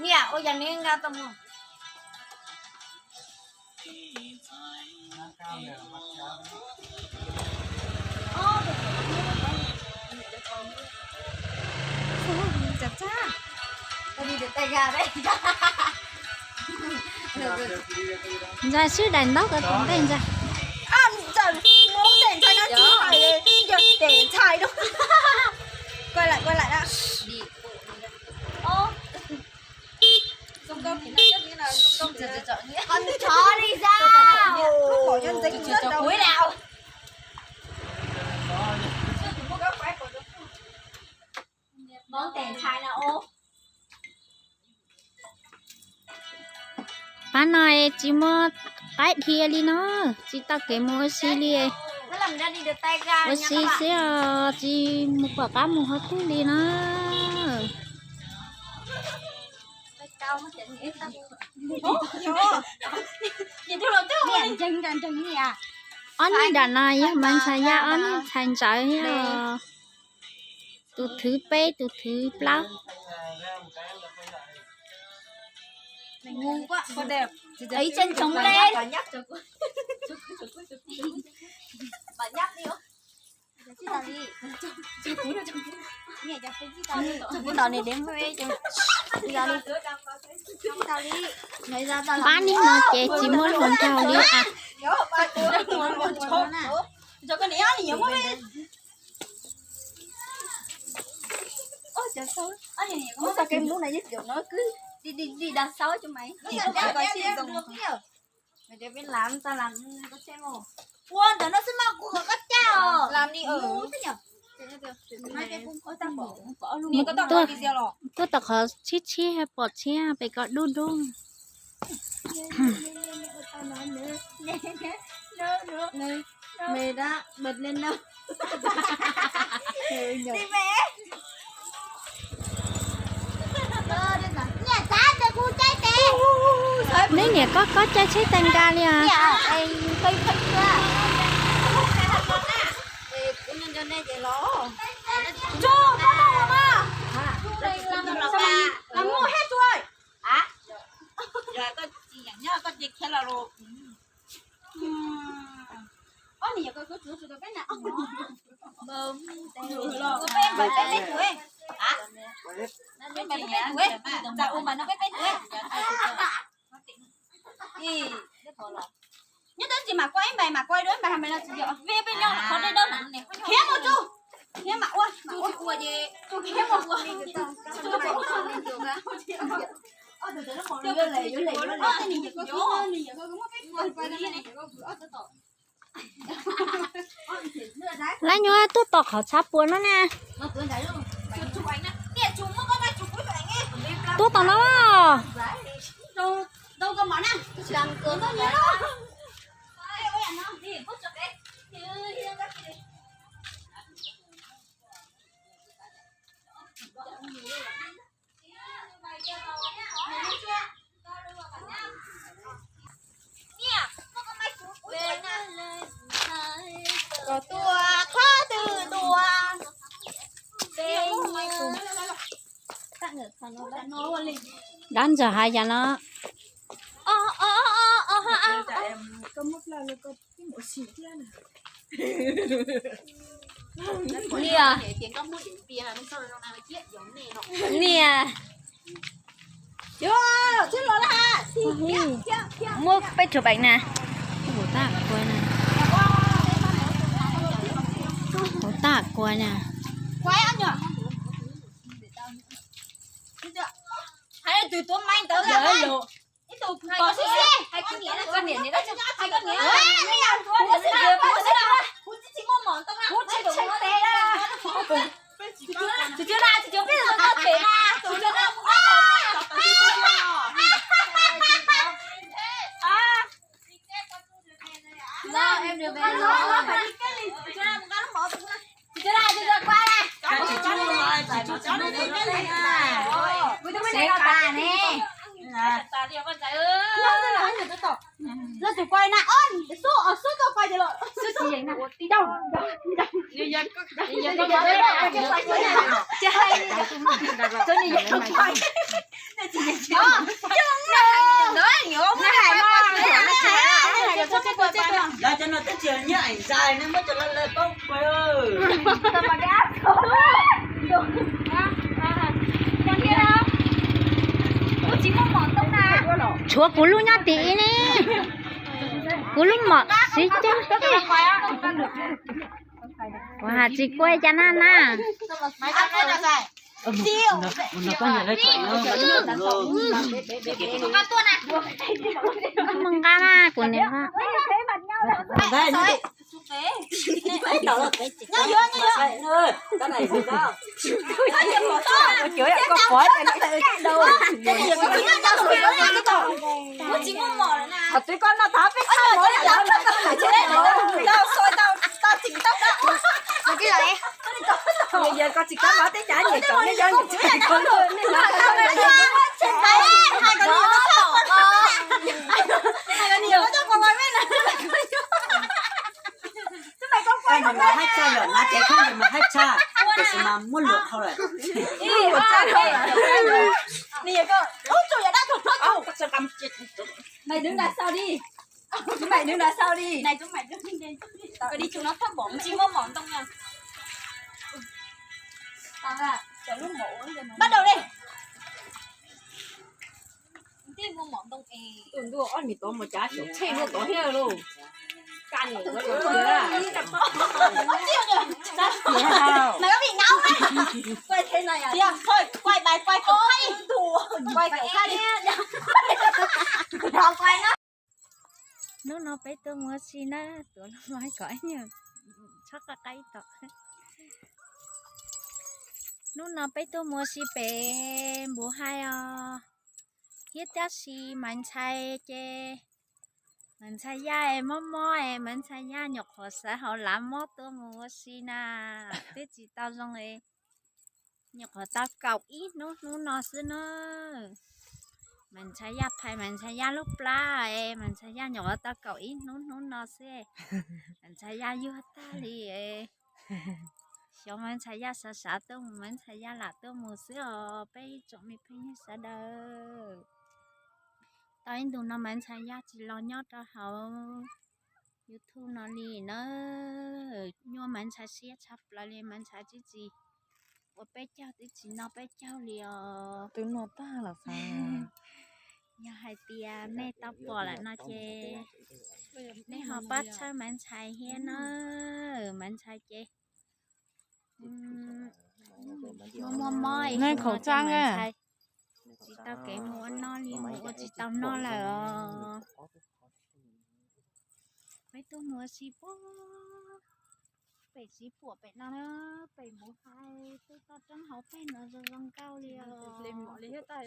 Nè, ôi giờ nên ra tầm rồi. Chặt cha. Tao đi được tay gà đấy. Ra sư đánh tóc ở trong đây ra. Ăn chẳng muốn để cho nó chi phải để xài đâu. Quay lại đã. Đi. Ô. Công công thì nó như là công công chợ nghĩa. Con chó đi ra. Không bỏ nhân dính rất đâu. Cuối nào. Món tiền xài là ô. Bạn này chỉ mua cái thìa đi nó, chỉ tao cái mua xí đi. Nó làm ra đi được tay ga nha Xí xí chỉ một quả cá một hộp cũng đi nó. Cao nó chạy nghĩa tao. Nhìn theo đầu tư miệng chân gì à? Anh đàn này mình xài ra anh thành trái tụt thứ pe tụt thứ plau. Mày ngu quá, con đẹp. Ấy chân trống lên. Bà nhắc cho cô. Bà nhắc đi ơ. Chị tao đi. Cho cú nào cho cú. Nhẹ cho chị tao đi. Cho cú tao này đếm với cho. Chị tao đi. Chị tao đi. Lấy ra tao làm. Bán đi nó trẻ chỉ muốn con trâu đi à. Nhớ ba cô đang muốn con chó. Cho cái này ăn nhiều quá đi. Ôi trời sao? Anh này có sao cái mũ này giúp kiểu nó cứ đi đằng sau cho mày. Thì không có coi chuyện dùng. Mày cho biết làm tao làm có xem không? Wow, tao nó sẽ mang của các cháu. Làm đi ở. Thế nhở? Hai cái cũng có tao bỏ luôn. Có tao làm video rồi. Tôi tập họ chi hay bỏ chi phải có đun đun. Này, mày đã bật lên đâu? Đi mẹ. Nhà ta để cô trái tè. Nếu nhà có trái trái tan ca đi à. Nhà ai cây cây ra. Cũng nên cho nên để ló. Cho nó đâu mà. Đây làm mua hết rồi. À? Rồi con chỉ nhận nhá con chỉ khéo là rồi. Ơ này có chú cái nào. Bơm. Có bên tuổi. Hả? Bên mày cái tuổi. Dạ ôm mà nó cái tuổi. Gì? Nhất đến gì mà quay mày mà quay đứa mày là gì vậy? Về bên nhau là có đây đâu nè. Khé một chú. Khé mà ua. Chú ua gì? Chú khé một ua. Chú có bỏ con lên được à? Lá nhớ tôi tọt họ chắp buồn nó nè. Tôi tọt nó. Đâu có món ăn. Làm cửa nó nhớ. Có tua khó từ tua Đánh giờ hai giờ nó. có mất là có cái mũi xịt kia nè Nè nè chưa chứ rồi là mua bê chụp ảnh nè hổ tạ quay nè hổ tạ quay nè quay ăn nhở hay là từ tối mai tới ra đây cái tụ có xe hay con nghĩa là con này đó chứ hay con nghĩa là cái nào cũng có xe cũng chỉ mua món tao cũng chỉ đủ nó đây ra chứ chưa ra chứ chưa biết là nó thể ra chứ chưa ra Đó, em được về rồi. Phải đi cái gì? Chưa ra một cái nó bỏ xuống. Chưa ra, chưa qua đây. Chị chú rồi, chị chú nó đi cái này à. Rồi. Tôi mới đào tà nè. Ta đi con trai ơi. Nó rất là nhiều cái tỏ. nó tụi quay nè ôn số tụi quay thì rồi số gì vậy nè đi đâu đi dân có chơi số gì vậy quay nói nhiều nó hài mà là cho nó tới chiều nhớ ảnh dài nó mới cho nó lên bông quay ơi tao mà cái áp trong kia đâu có chỉ có món tông nào chúa cú lu nhá tí nè cú lu mọt xí chứ哇chỉ quay cho nó nè mày ăn cái nào vậy tiêu nó có nhà đấy con tuôn à mừng ca na của nè ha đây cái đầu là cái gì nhớ ơi cái này thì sao có chửi con khói cho nó đâu cái gì có tiếng đâu rồi cái đầu có chỉ có mỏ nữa nè tụi con nó thả cái sao mỗi lần nó phải chết đâu soi tao chỉnh tao đó cái này bây giờ con chỉ có nói tới trả nhiều chỗ nên do nhiều chữ này con luôn nên là hai con nhiều nó khổ hai con nhiều nó cho con ngồi bên này chứ mày con quay mà hết cha rồi nó chạy không mà hết cha để mà muốn lượt thôi rồi một cha thôi nè con ôi trời ơi đã thuộc nó chủ sao cầm chết mày đứng đằng sau đi mày đứng đằng sau đi này chúng mày đứng đi tao đi chúng nó thấp bổng chim có mỏng tông nha tao à chờ lúc mổ bắt đầu đi tim có mỏng tông tưởng đùa ăn mì tôm mà chả chịu chơi nó có heo luôn can nhiều quá mày có bị ngáo không quay thế này à thôi quay bài quay kiểu hay quay kiểu hay đi không quay nó nó bé tôi mua xin á tụi nó nói cõi nhờ chắc là cái tọ nó bé tôi mua xin bé bố hai hiết giá xì mình xài chê mình xài da em mò em mình xài da nhọc họ sẽ họ làm mót tôi mua xin à thế chỉ tao xong ấy nhọc họ tao cầu ít nó xứ nó mình xài da phải mình xài da lúc lá em mình xài da nhọc họ tao cầu ít nó xế mình xài da vô ta đi xong mình xài da sợ tôi mình xài da là tôi mua xứ ở bây chỗ mình phải như sợ đời tao anh tụi nó mình xài da chỉ lo nhót cho họ YouTube nó đi nữa nhưng mình xài xe chập lại liền mình xài cái gì ở bé cháu thì chỉ nó bé cháu liền tụi nó ta là sao nhà hai tia mẹ tao bỏ lại nó chê nên họ bắt sao mình xài hiên nó mình xài chê mua Này, khẩu trang à? chị tao kể mua nó đi mua chị tao nó là mấy tôi mua xí bố bảy xí của bảy nó bảy bố hai tôi tao trong học phải nó rồi cao liền lên mọi lý hết tay